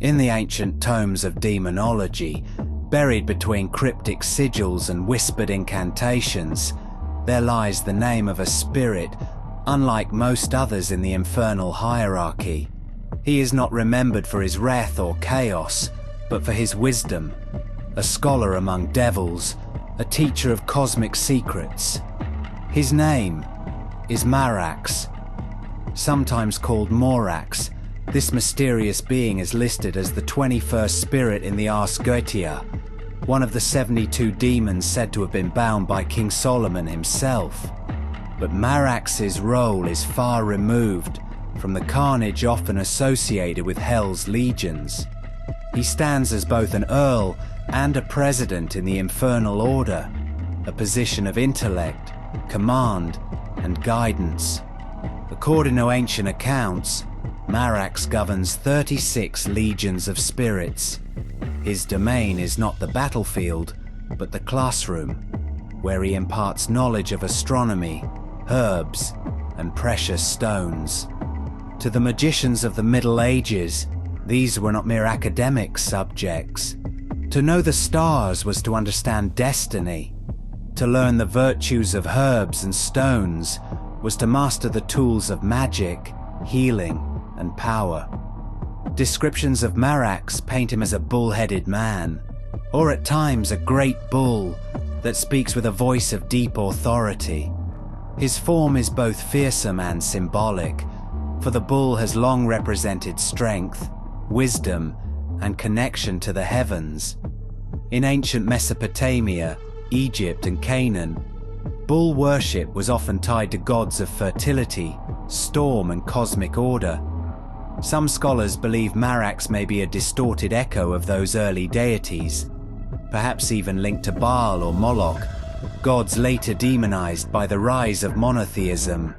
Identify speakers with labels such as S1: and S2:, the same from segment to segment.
S1: In the ancient tomes of demonology, buried between cryptic sigils and whispered incantations, there lies the name of a spirit, unlike most others in the infernal hierarchy. He is not remembered for his wrath or chaos, but for his wisdom, a scholar among devils, a teacher of cosmic secrets. His name is Marax. Sometimes called Marax, this mysterious being is listed as the 21st spirit in the Ars Goetia, one of the 72 demons said to have been bound by King Solomon himself. But Marax's role is far removed from the carnage often associated with Hell's legions. He stands as both an earl and a president in the infernal order, a position of intellect, command, and guidance. According to ancient accounts, Marax governs 36 legions of spirits. His domain is not the battlefield, but the classroom, where he imparts knowledge of astronomy, herbs, and precious stones. To the magicians of the Middle Ages, these were not mere academic subjects. To know the stars was to understand destiny. To learn the virtues of herbs and stones was to master the tools of magic, healing, and power. Descriptions of Marax paint him as a bull-headed man, or at times a great bull that speaks with a voice of deep authority. His form is both fearsome and symbolic, for the bull has long represented strength, wisdom, and connection to the heavens. In ancient Mesopotamia, Egypt, and Canaan, bull worship was often tied to gods of fertility, storm, and cosmic order. Some scholars believe Marax may be a distorted echo of those early deities, perhaps even linked to Baal or Moloch, gods later demonized by the rise of monotheism.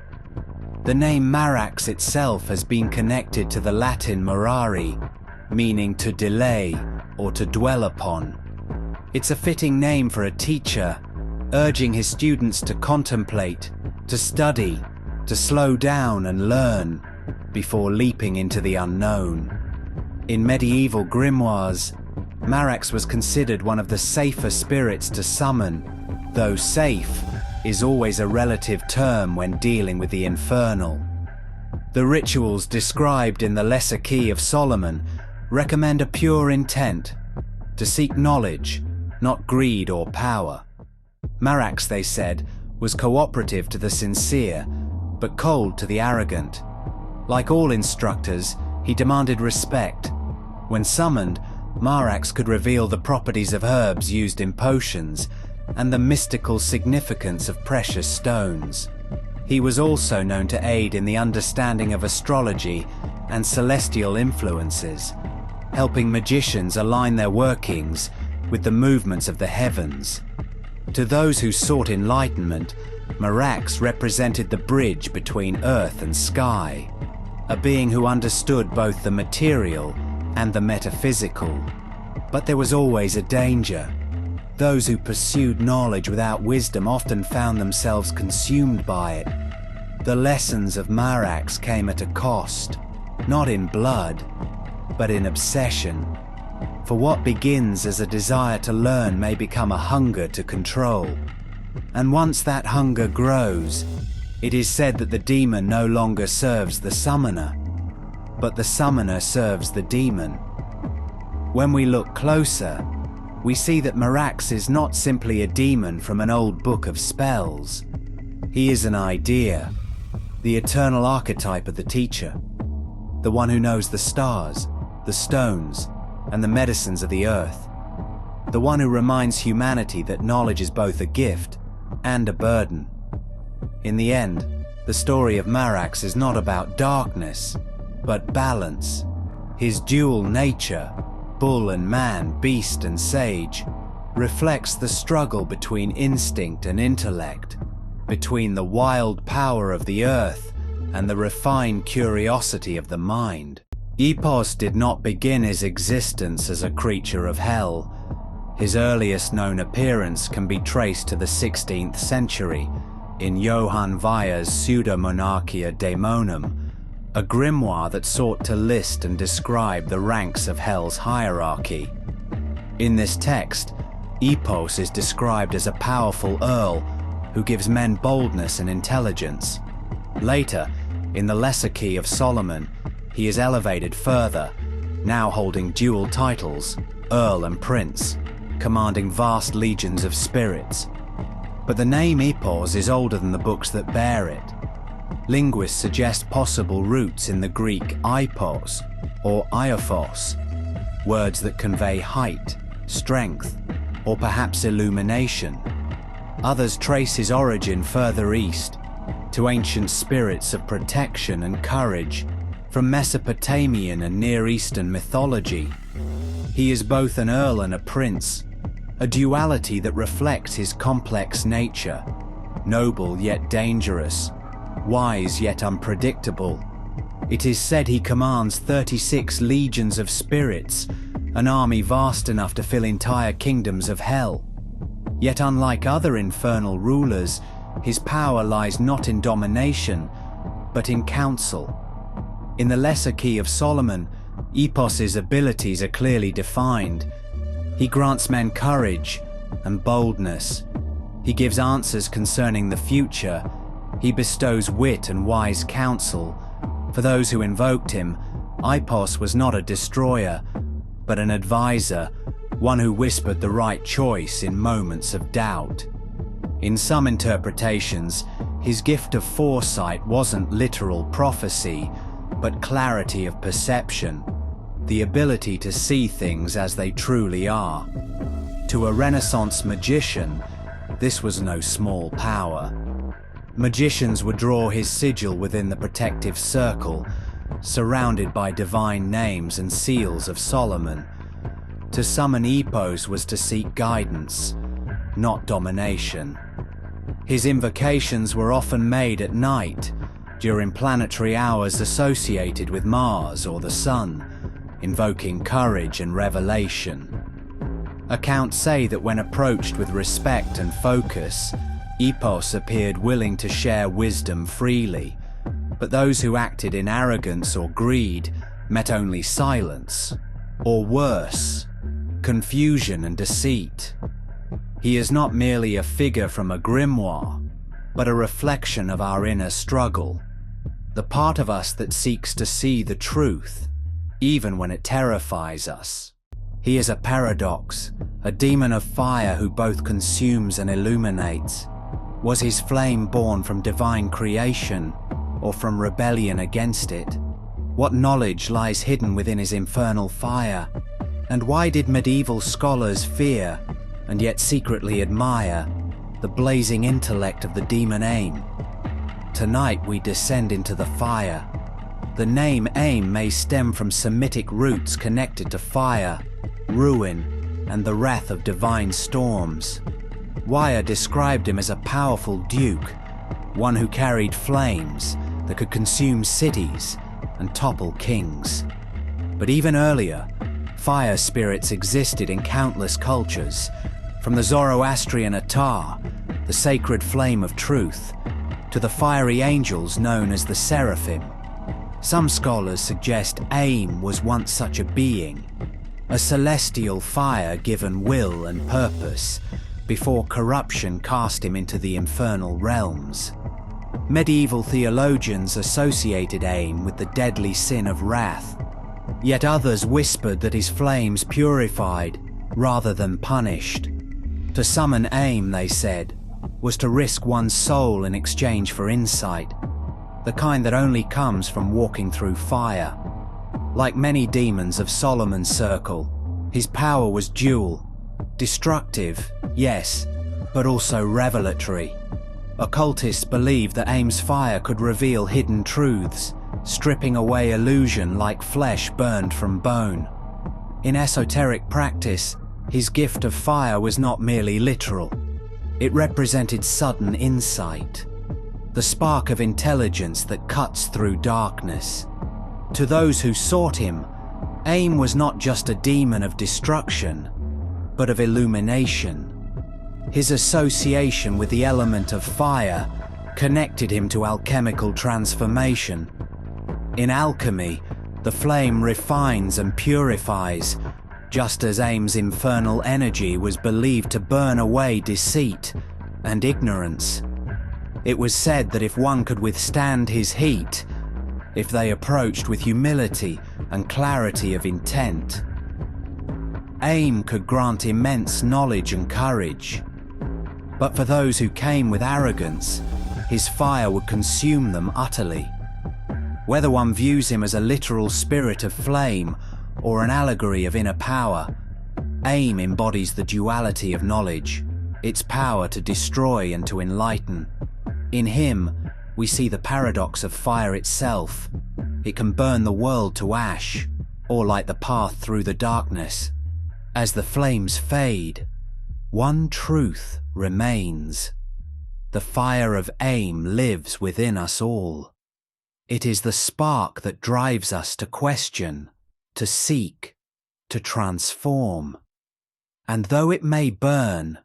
S1: The name Marax itself has been connected to the Latin marari, meaning to delay or to dwell upon. It's a fitting name for a teacher, urging his students to contemplate, to study, to slow down and learn before leaping into the unknown. In medieval grimoires, Marax was considered one of the safer spirits to summon, though safe is always a relative term when dealing with the infernal. The rituals described in the Lesser Key of Solomon recommend a pure intent, to seek knowledge, not greed or power. Marax, they said, was cooperative to the sincere, but cold to the arrogant. Like all instructors, he demanded respect. When summoned, Marax could reveal the properties of herbs used in potions and the mystical significance of precious stones. He was also known to aid in the understanding of astrology and celestial influences, helping magicians align their workings with the movements of the heavens. To those who sought enlightenment, Marax represented the bridge between earth and sky, a being who understood both the material and the metaphysical. But there was always a danger. Those who pursued knowledge without wisdom often found themselves consumed by it. The lessons of Marax came at a cost, not in blood, but in obsession. For what begins as a desire to learn may become a hunger to control. And once that hunger grows, it is said that the demon no longer serves the summoner, but the summoner serves the demon. When we look closer, we see that Marax is not simply a demon from an old book of spells. He is an idea, the eternal archetype of the teacher, the one who knows the stars, the stones, and the medicines of the earth, the one who reminds humanity that knowledge is both a gift and a burden. In the end, the story of Marax is not about darkness, but balance. His dual nature, bull and man, beast and sage, reflects the struggle between instinct and intellect, between the wild power of the earth and the refined curiosity of the mind. Ipos did not begin his existence as a creature of hell. His earliest known appearance can be traced to the 16th century in Johann Weier's Pseudo-Monarchia Daemonum, a grimoire that sought to list and describe the ranks of Hell's hierarchy. In this text, Ipos is described as a powerful earl who gives men boldness and intelligence. Later, in the Lesser Key of Solomon, he is elevated further, now holding dual titles, Earl and Prince, commanding vast legions of spirits. But the name Ipos is older than the books that bear it. Linguists suggest possible roots in the Greek Ipos or Iophos, words that convey height, strength, or perhaps illumination. Others trace his origin further east, to ancient spirits of protection and courage from Mesopotamian and Near Eastern mythology. He is both an earl and a prince, a duality that reflects his complex nature, noble yet dangerous, wise yet unpredictable. It is said he commands 36 legions of spirits, an army vast enough to fill entire kingdoms of hell. Yet unlike other infernal rulers, his power lies not in domination, but in counsel. In the Lesser Key of Solomon, Ipos's abilities are clearly defined. He grants men courage and boldness. He gives answers concerning the future. He bestows wit and wise counsel. For those who invoked him, Ipos was not a destroyer, but an advisor, one who whispered the right choice in moments of doubt. In some interpretations, his gift of foresight wasn't literal prophecy, but clarity of perception, the ability to see things as they truly are. To a Renaissance magician, this was no small power. Magicians would draw his sigil within the protective circle, surrounded by divine names and seals of Solomon. To summon Ipos was to seek guidance, not domination. His invocations were often made at night, during planetary hours associated with Mars or the Sun, invoking courage and revelation. Accounts say that when approached with respect and focus, Ipos appeared willing to share wisdom freely, but those who acted in arrogance or greed met only silence, or worse, confusion and deceit. He is not merely a figure from a grimoire, but a reflection of our inner struggle, the part of us that seeks to see the truth, even when it terrifies us. He is a paradox, a demon of fire who both consumes and illuminates. Was his flame born from divine creation, or from rebellion against it? What knowledge lies hidden within his infernal fire? And why did medieval scholars fear, and yet secretly admire, the blazing intellect of the demon Aim? Tonight we descend into the fire. The name Aim may stem from Semitic roots connected to fire, ruin, and the wrath of divine storms. Wire described him as a powerful duke, one who carried flames that could consume cities and topple kings. But even earlier, fire spirits existed in countless cultures, from the Zoroastrian Atar, the sacred flame of truth, to the fiery angels known as the Seraphim. Some scholars suggest Aim was once such a being, a celestial fire given will and purpose, before corruption cast him into the infernal realms. Medieval theologians associated Aim with the deadly sin of wrath, yet others whispered that his flames purified rather than punished. To summon Aim, they said, was to risk one's soul in exchange for insight, the kind that only comes from walking through fire. Like many demons of Solomon's circle, his power was dual. Destructive, yes, but also revelatory. Occultists believed that Aim's fire could reveal hidden truths, stripping away illusion like flesh burned from bone. In esoteric practice, his gift of fire was not merely literal. It represented sudden insight, the spark of intelligence that cuts through darkness. To those who sought him, Aim was not just a demon of destruction, but of illumination. His association with the element of fire connected him to alchemical transformation. In alchemy, the flame refines and purifies, just as Aim's infernal energy was believed to burn away deceit and ignorance. It was said that if one could withstand his heat, if they approached with humility and clarity of intent, Aim could grant immense knowledge and courage. But for those who came with arrogance, his fire would consume them utterly. Whether one views him as a literal spirit of flame or an allegory of inner power, Aim embodies the duality of knowledge, its power to destroy and to enlighten. In him, we see the paradox of fire itself. It can burn the world to ash, or light the path through the darkness. As the flames fade, one truth remains. The fire of Aim lives within us all. It is the spark that drives us to question, to seek, to transform. And though it may burn,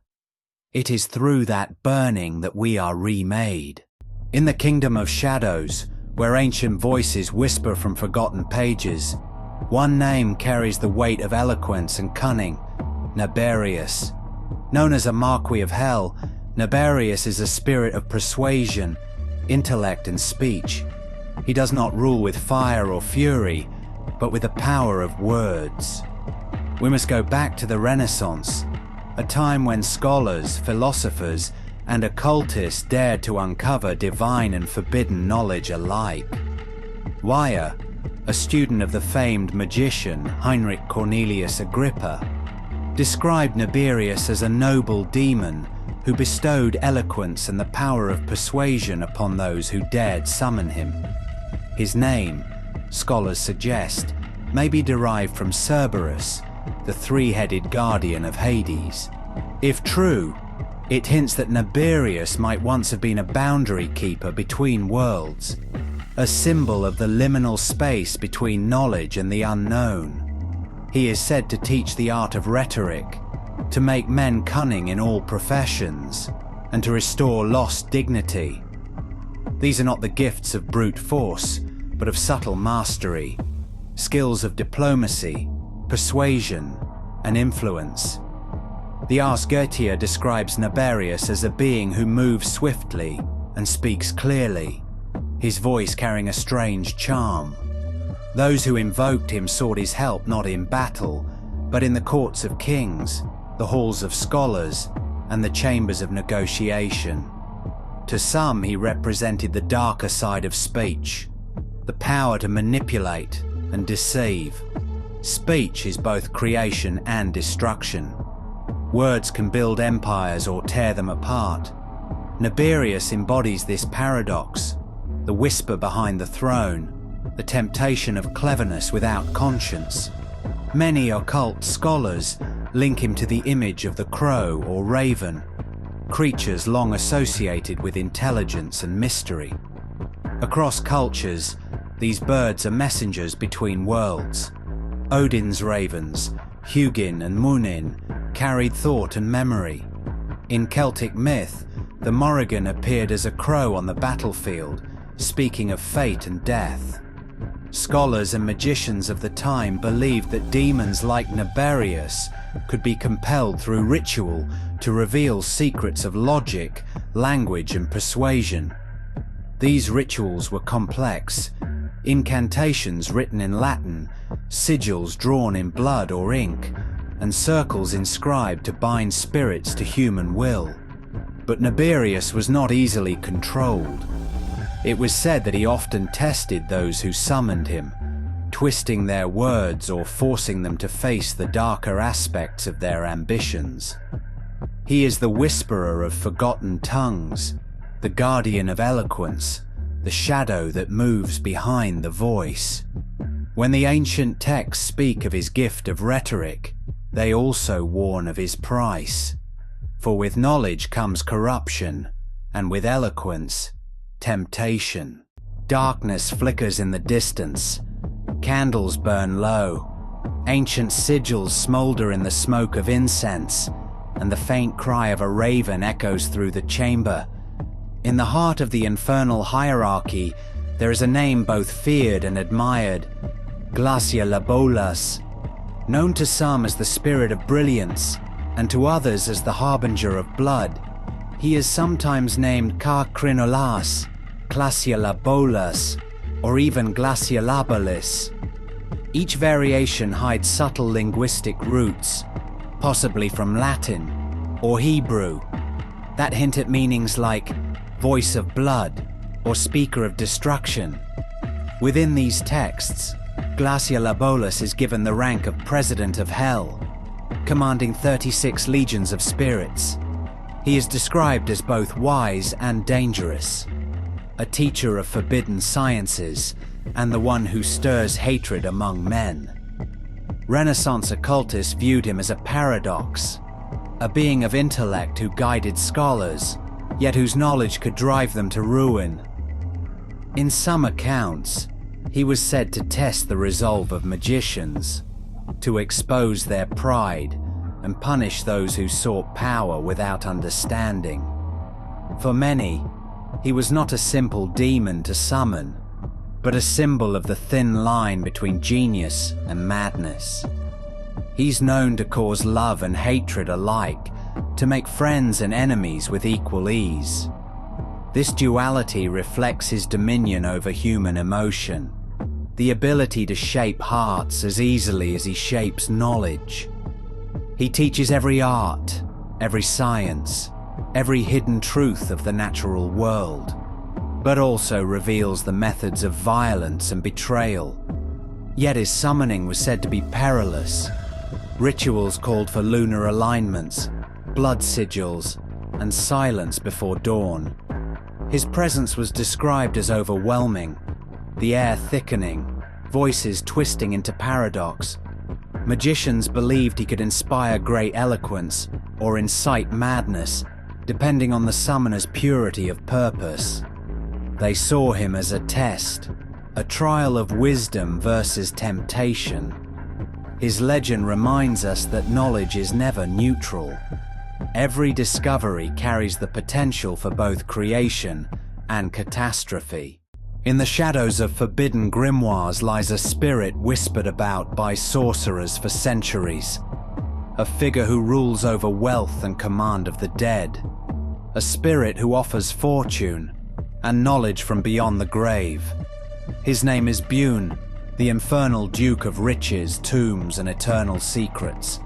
S1: it is through that burning that we are remade. In the kingdom of shadows, where ancient voices whisper from forgotten pages, one name carries the weight of eloquence and cunning: Naberius. Known as a Marquis of Hell, Naberius is a spirit of persuasion, intellect and speech. He does not rule with fire or fury, but with the power of words. We must go back to the Renaissance, a time when scholars, philosophers, and occultists dared to uncover divine and forbidden knowledge alike. Weyer, a student of the famed magician Heinrich Cornelius Agrippa, described Naberius as a noble demon who bestowed eloquence and the power of persuasion upon those who dared summon him. His name, scholars suggest, may be derived from Cerberus, the three-headed guardian of Hades. If true, it hints that Naberius might once have been a boundary keeper between worlds, a symbol of the liminal space between knowledge and the unknown. He is said to teach the art of rhetoric, to make men cunning in all professions, and to restore lost dignity. These are not the gifts of brute force, but of subtle mastery, skills of diplomacy, persuasion, and influence. The Ars Goetia describes Naberius as a being who moves swiftly and speaks clearly, his voice carrying a strange charm. Those who invoked him sought his help not in battle, but in the courts of kings, the halls of scholars, and the chambers of negotiation. To some, he represented the darker side of speech, the power to manipulate and deceive. Speech is both creation and destruction. Words can build empires or tear them apart. Naberius embodies this paradox, the whisper behind the throne, the temptation of cleverness without conscience. Many occult scholars link him to the image of the crow or raven, creatures long associated with intelligence and mystery. Across cultures, these birds are messengers between worlds. Odin's ravens, Hugin and Munin, carried thought and memory. In Celtic myth, the Morrigan appeared as a crow on the battlefield, speaking of fate and death. Scholars and magicians of the time believed that demons like Naberius could be compelled through ritual to reveal secrets of logic, language, and persuasion. These rituals were complex: incantations written in Latin, sigils drawn in blood or ink, and circles inscribed to bind spirits to human will. But Naberius was not easily controlled. It was said that he often tested those who summoned him, twisting their words or forcing them to face the darker aspects of their ambitions. He is the whisperer of forgotten tongues, the guardian of eloquence, the shadow that moves behind the voice. When the ancient texts speak of his gift of rhetoric, they also warn of his price. For with knowledge comes corruption, and with eloquence, temptation. Darkness flickers in the distance. Candles burn low. Ancient sigils smolder in the smoke of incense, and the faint cry of a raven echoes through the chamber. In the heart of the infernal hierarchy, There is a name both feared and admired, Glasya-Labolas, known to some as the spirit of brilliance, and to others as the harbinger of blood. He is sometimes named Krinolas, Glasya-Labolas, or even Glasya-Labolis. Each variation hides subtle linguistic roots, possibly from Latin or Hebrew, that hint at meanings like voice of blood or speaker of destruction. Within these texts, Glasya-Labolas is given the rank of President of Hell, commanding 36 legions of spirits. He is described as both wise and dangerous, a teacher of forbidden sciences, and the one who stirs hatred among men. Renaissance occultists viewed him as a paradox, a being of intellect who guided scholars, yet whose knowledge could drive them to ruin. In some accounts, he was said to test the resolve of magicians, to expose their pride and punish those who sought power without understanding. For many, he was not a simple demon to summon, but a symbol of the thin line between genius and madness. He's known to cause love and hatred alike, to make friends and enemies with equal ease. This duality reflects his dominion over human emotion, the ability to shape hearts as easily as he shapes knowledge. He teaches every art, every science, every hidden truth of the natural world, but also reveals the methods of violence and betrayal. Yet his summoning was said to be perilous. Rituals called for lunar alignments, blood sigils, and silence before dawn. His presence was described as overwhelming, the air thickening, voices twisting into paradox. Magicians believed he could inspire great eloquence or incite madness, depending on the summoner's purity of purpose. They saw him as a test, a trial of wisdom versus temptation. His legend reminds us that knowledge is never neutral. Every discovery carries the potential for both creation and catastrophe. In the shadows of forbidden grimoires lies a spirit whispered about by sorcerers for centuries, a figure who rules over wealth and command of the dead, a spirit who offers fortune and knowledge from beyond the grave. His name is Bune, the infernal duke of riches, tombs, and eternal secrets,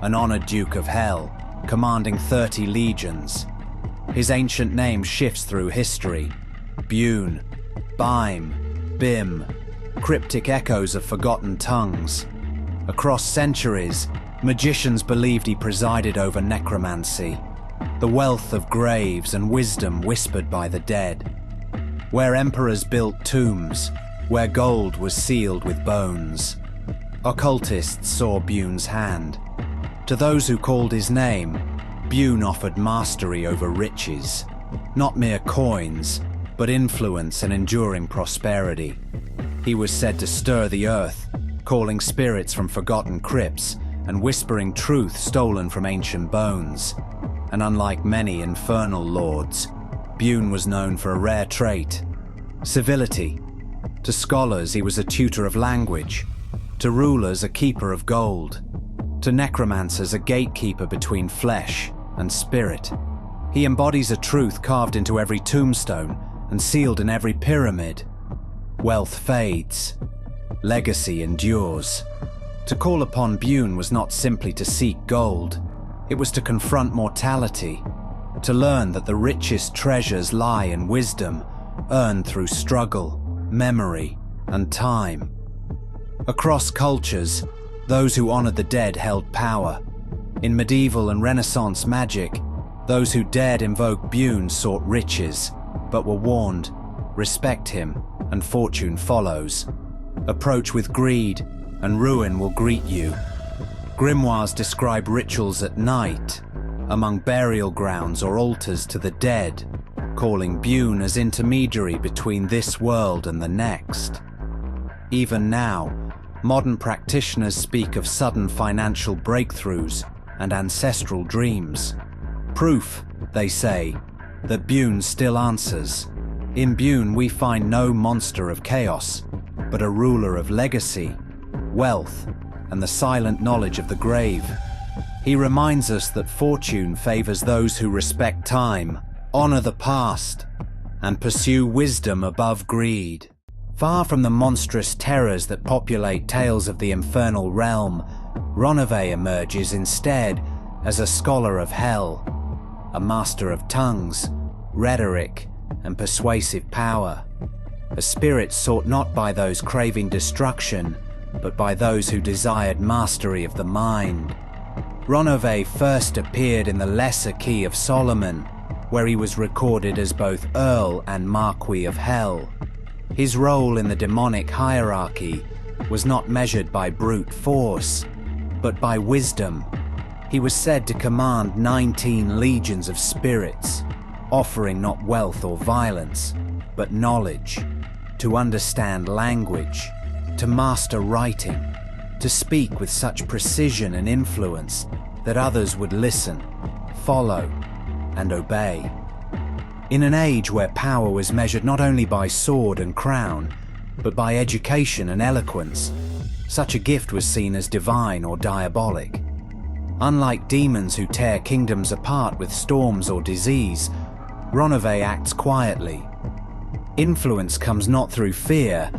S1: an honored duke of hell, commanding 30 legions. His ancient name shifts through history: Bune, Bime, Bim, cryptic echoes of forgotten tongues. Across centuries, magicians believed he presided over necromancy, the wealth of graves and wisdom whispered by the dead. Where emperors built tombs, where gold was sealed with bones, occultists saw Bune's hand. To those who called his name, Bune offered mastery over riches, not mere coins, but influence and enduring prosperity. He was said to stir the earth, calling spirits from forgotten crypts and whispering truth stolen from ancient bones. And unlike many infernal lords, Bune was known for a rare trait: civility. To scholars, he was a tutor of language. To rulers, a keeper of gold. To necromancers, a gatekeeper between flesh and spirit. He embodies a truth carved into every tombstone and sealed in every pyramid. Wealth fades. Legacy endures. To call upon Bune was not simply to seek gold. It was to confront mortality, to learn that the richest treasures lie in wisdom, earned through struggle, memory, and time. Across cultures, those who honored the dead held power. In medieval and Renaissance magic, those who dared invoke Bune sought riches, but were warned: respect him, and fortune follows. Approach with greed, and ruin will greet you. Grimoires describe rituals at night, among burial grounds or altars to the dead, calling Bune as intermediary between this world and the next. Even now, modern practitioners speak of sudden financial breakthroughs and ancestral dreams. Proof, they say, that Bune still answers. In Bune, we find no monster of chaos, but a ruler of legacy, wealth, and the silent knowledge of the grave. He reminds us that fortune favors those who respect time, honor the past, and pursue wisdom above greed. Far from the monstrous terrors that populate tales of the infernal realm, Ronové emerges instead as a scholar of hell, a master of tongues, rhetoric, and persuasive power. A spirit sought not by those craving destruction, but by those who desired mastery of the mind. Ronové first appeared in the Lesser Key of Solomon, where he was recorded as both Earl and Marquis of Hell. His role in the demonic hierarchy was not measured by brute force, but by wisdom. He was said to command 19 legions of spirits, offering not wealth or violence, but knowledge, to understand language, to master writing, to speak with such precision and influence that others would listen, follow, and obey. In an age where power was measured not only by sword and crown, but by education and eloquence, such a gift was seen as divine or diabolic. Unlike demons who tear kingdoms apart with storms or disease, Ronové acts quietly. Influence comes not through fear,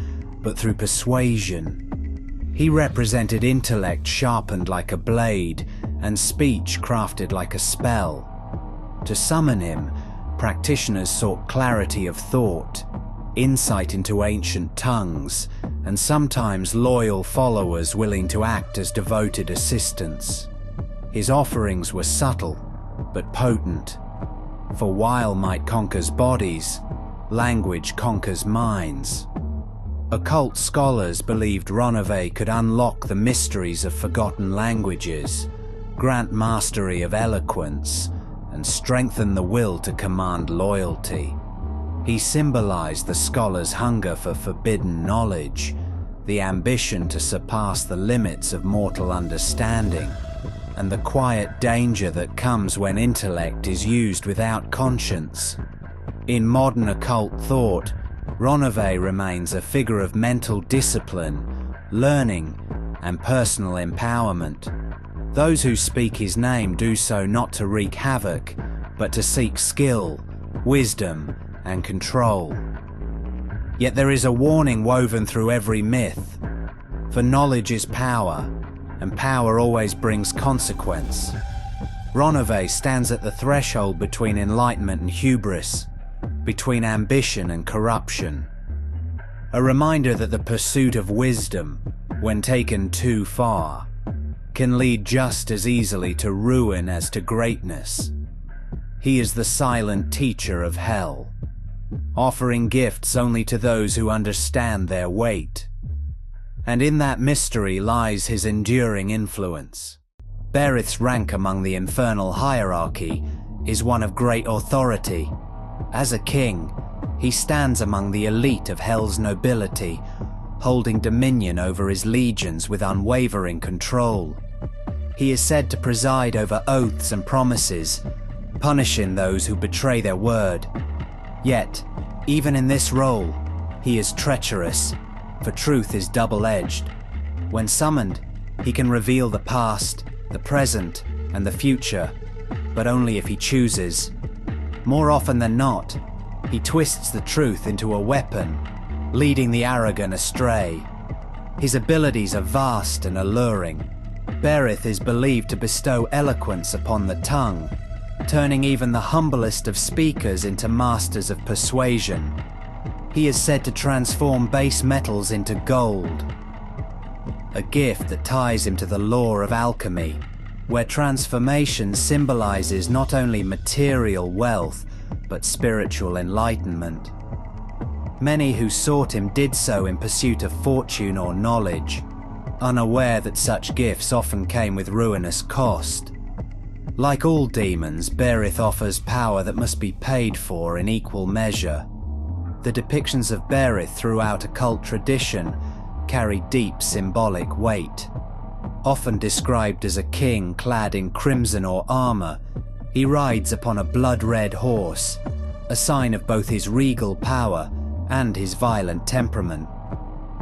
S1: but through persuasion. He represented intellect sharpened like a blade and speech crafted like a spell. To summon him, practitioners sought clarity of thought, insight into ancient tongues, and sometimes loyal followers willing to act as devoted assistants. His offerings were subtle, but potent. For while might conquers bodies, language conquers minds. Occult scholars believed Ronové could unlock the mysteries of forgotten languages, grant mastery of eloquence, and strengthen the will to command loyalty. He symbolized the scholar's hunger for forbidden knowledge, the ambition to surpass the limits of mortal understanding, and the quiet danger that comes when intellect is used without conscience. In modern occult thought, Ronové remains a figure of mental discipline, learning, and personal empowerment. Those who speak his name do so not to wreak havoc, but to seek skill, wisdom, and control. Yet there is a warning woven through every myth, for knowledge is power, and power always brings consequence. Ronové stands at the threshold between enlightenment and hubris, between ambition and corruption. A reminder that the pursuit of wisdom, when taken too far, can lead just as easily to ruin as to greatness. He is the silent teacher of hell, offering gifts only to those who understand their weight. And in that mystery lies his enduring influence. Berith's rank among the infernal hierarchy is one of great authority. As a king, he stands among the elite of hell's nobility, holding dominion over his legions with unwavering control. He is said to preside over oaths and promises, punishing those who betray their word. Yet, even in this role, he is treacherous, for truth is double-edged. When summoned, he can reveal the past, the present, and the future, but only if he chooses. More often than not, he twists the truth into a weapon, leading the arrogant astray. His abilities are vast and alluring. Berith is believed to bestow eloquence upon the tongue, turning even the humblest of speakers into masters of persuasion. He is said to transform base metals into gold, a gift that ties him to the law of alchemy, where transformation symbolizes not only material wealth, but spiritual enlightenment. Many who sought him did so in pursuit of fortune or knowledge, unaware that such gifts often came with ruinous cost. Like all demons, Berith offers power that must be paid for in equal measure. The depictions of Berith throughout occult tradition carry deep symbolic weight. Often described as a king clad in crimson or armor, he rides upon a blood-red horse, a sign of both his regal power and his violent temperament.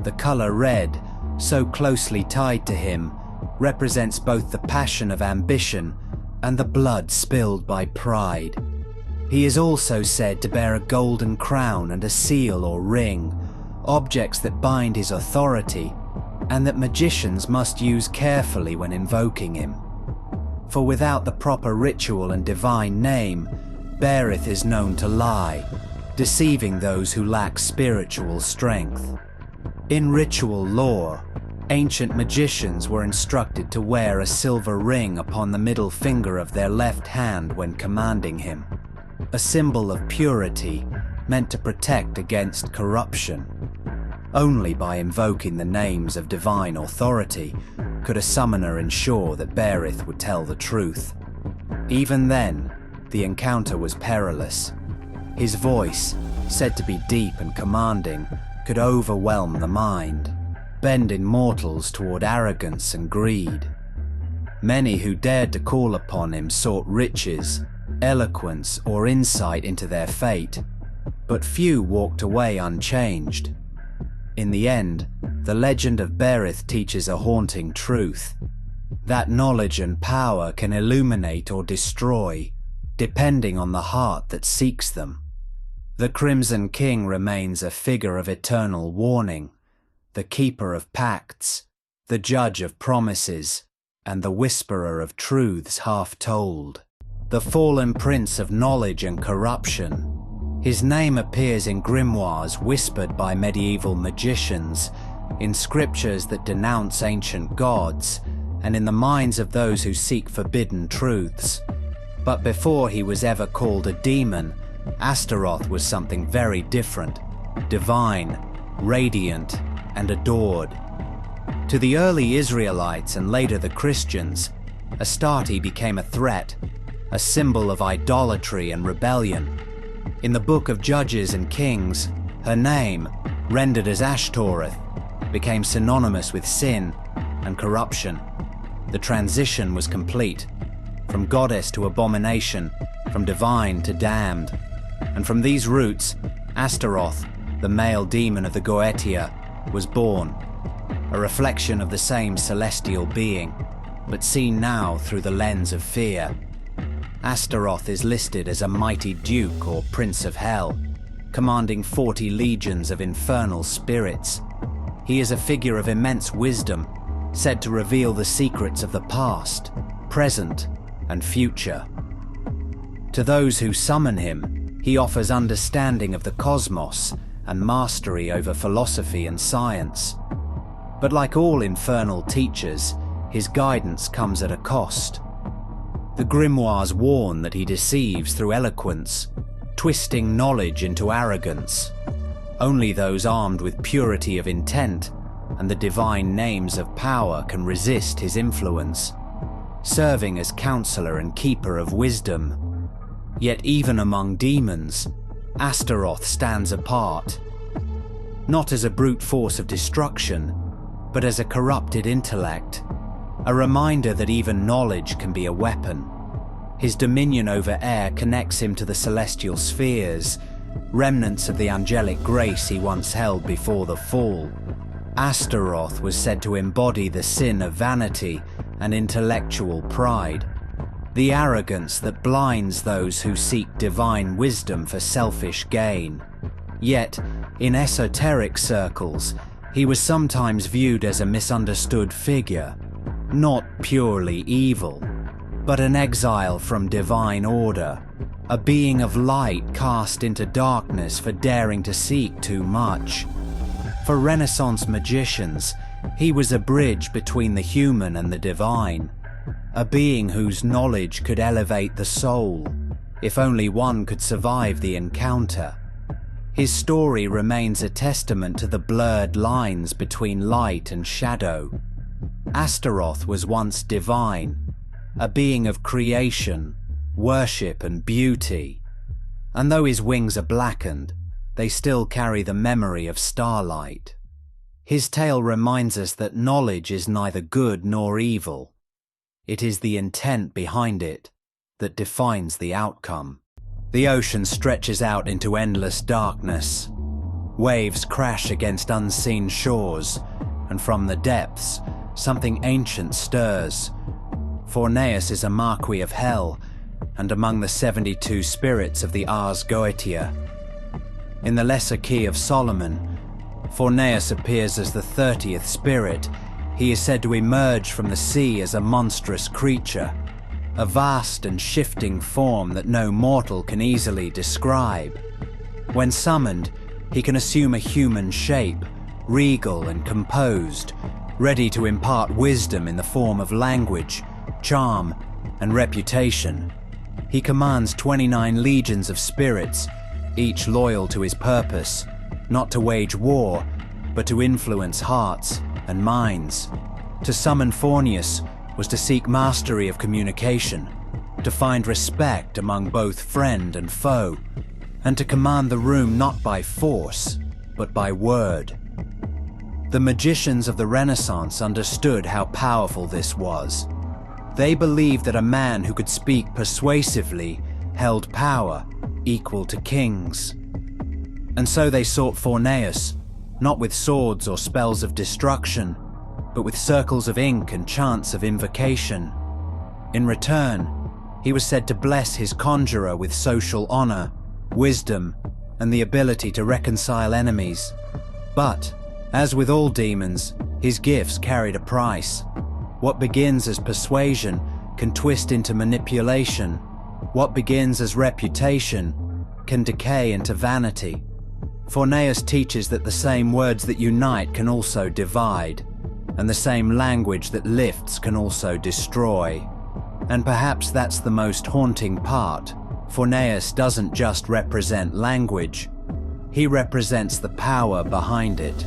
S1: The color red, so closely tied to him, represents both the passion of ambition and the blood spilled by pride. He is also said to bear a golden crown and a seal or ring, objects that bind his authority and that magicians must use carefully when invoking him. For without the proper ritual and divine name, Berith is known to lie, deceiving those who lack spiritual strength. In ritual lore, ancient magicians were instructed to wear a silver ring upon the middle finger of their left hand when commanding him, a symbol of purity meant to protect against corruption. Only by invoking the names of divine authority could a summoner ensure that Berith would tell the truth. Even then, the encounter was perilous. His voice, said to be deep and commanding, could overwhelm the mind, bending mortals toward arrogance and greed. Many who dared to call upon him sought riches, eloquence, or insight into their fate, but few walked away unchanged. In the end, the legend of Berith teaches a haunting truth: that knowledge and power can illuminate or destroy, depending on the heart that seeks them. The Crimson King remains a figure of eternal warning, the keeper of pacts, the judge of promises, and the whisperer of truths half told. The fallen prince of knowledge and corruption. His name appears in grimoires whispered by medieval magicians, in scriptures that denounce ancient gods, and in the minds of those who seek forbidden truths. But before he was ever called a demon, Astaroth was something very different, divine, radiant, and adored. To the early Israelites and later the Christians, Astarte became a threat, a symbol of idolatry and rebellion. In the Book of Judges and Kings, her name, rendered as Ashtoreth, became synonymous with sin and corruption. The transition was complete, from goddess to abomination, from divine to damned. And from these roots, Astaroth, the male demon of the Goetia, was born, a reflection of the same celestial being, but seen now through the lens of fear. Astaroth is listed as a mighty duke or prince of hell, commanding 40 legions of infernal spirits. He is a figure of immense wisdom, said to reveal the secrets of the past, present, and future. To those who summon him, he offers understanding of the cosmos and mastery over philosophy and science. But like all infernal teachers, his guidance comes at a cost. The grimoires warn that he deceives through eloquence, twisting knowledge into arrogance. Only those armed with purity of intent and the divine names of power can resist his influence, serving as counselor and keeper of wisdom. Yet even among demons, Astaroth stands apart, not as a brute force of destruction, but as a corrupted intellect, a reminder that even knowledge can be a weapon. His dominion over air connects him to the celestial spheres, remnants of the angelic grace he once held before the fall. Astaroth was said to embody the sin of vanity and intellectual pride, the arrogance that blinds those who seek divine wisdom for selfish gain. Yet, in esoteric circles, he was sometimes viewed as a misunderstood figure, not purely evil, but an exile from divine order, a being of light cast into darkness for daring to seek too much. For Renaissance magicians, he was a bridge between the human and the divine, a being whose knowledge could elevate the soul, if only one could survive the encounter. His story remains a testament to the blurred lines between light and shadow. Astaroth was once divine, a being of creation, worship and beauty. And though his wings are blackened, they still carry the memory of starlight. His tale reminds us that knowledge is neither good nor evil. It is the intent behind it that defines the outcome. The ocean stretches out into endless darkness. Waves crash against unseen shores, and from the depths, something ancient stirs. Forneus is a marquis of hell, and among the 72 spirits of the Ars Goetia. In the lesser key of Solomon, Forneus appears as the 30th spirit. He is said to emerge from the sea as a monstrous creature, a vast and shifting form that no mortal can easily describe. When summoned, he can assume a human shape, regal and composed, ready to impart wisdom in the form of language, charm, and reputation. He commands 29 legions of spirits, each loyal to his purpose, not to wage war, but to influence hearts and minds. To summon Forneus was to seek mastery of communication, to find respect among both friend and foe, and to command the room not by force, but by word. The magicians of the Renaissance understood how powerful this was. They believed that a man who could speak persuasively held power equal to kings. And so they sought Forneus, not with swords or spells of destruction, but with circles of ink and chants of invocation. In return, he was said to bless his conjurer with social honor, wisdom, and the ability to reconcile enemies. But, as with all demons, his gifts carried a price. What begins as persuasion can twist into manipulation. What begins as reputation can decay into vanity. Forneus teaches that the same words that unite can also divide, and the same language that lifts can also destroy. And perhaps that's the most haunting part. Forneus doesn't just represent language, he represents the power behind it.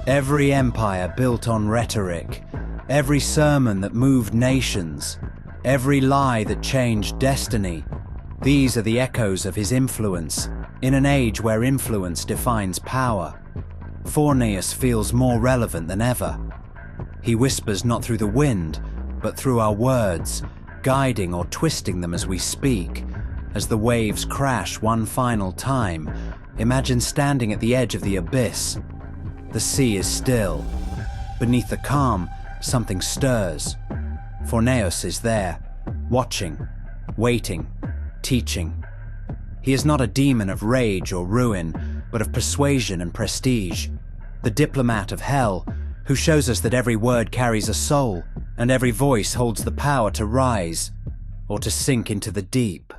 S1: Every empire built on rhetoric, every sermon that moved nations, every lie that changed destiny, these are the echoes of his influence, in an age where influence defines power. Forneus feels more relevant than ever. He whispers not through the wind, but through our words, guiding or twisting them as we speak. As the waves crash one final time, imagine standing at the edge of the abyss. The sea is still. Beneath the calm, something stirs. Forneus is there, watching, waiting, teaching. He is not a demon of rage or ruin, but of persuasion and prestige. The diplomat of hell, who shows us that every word carries a soul, and every voice holds the power to rise, or to sink into the deep.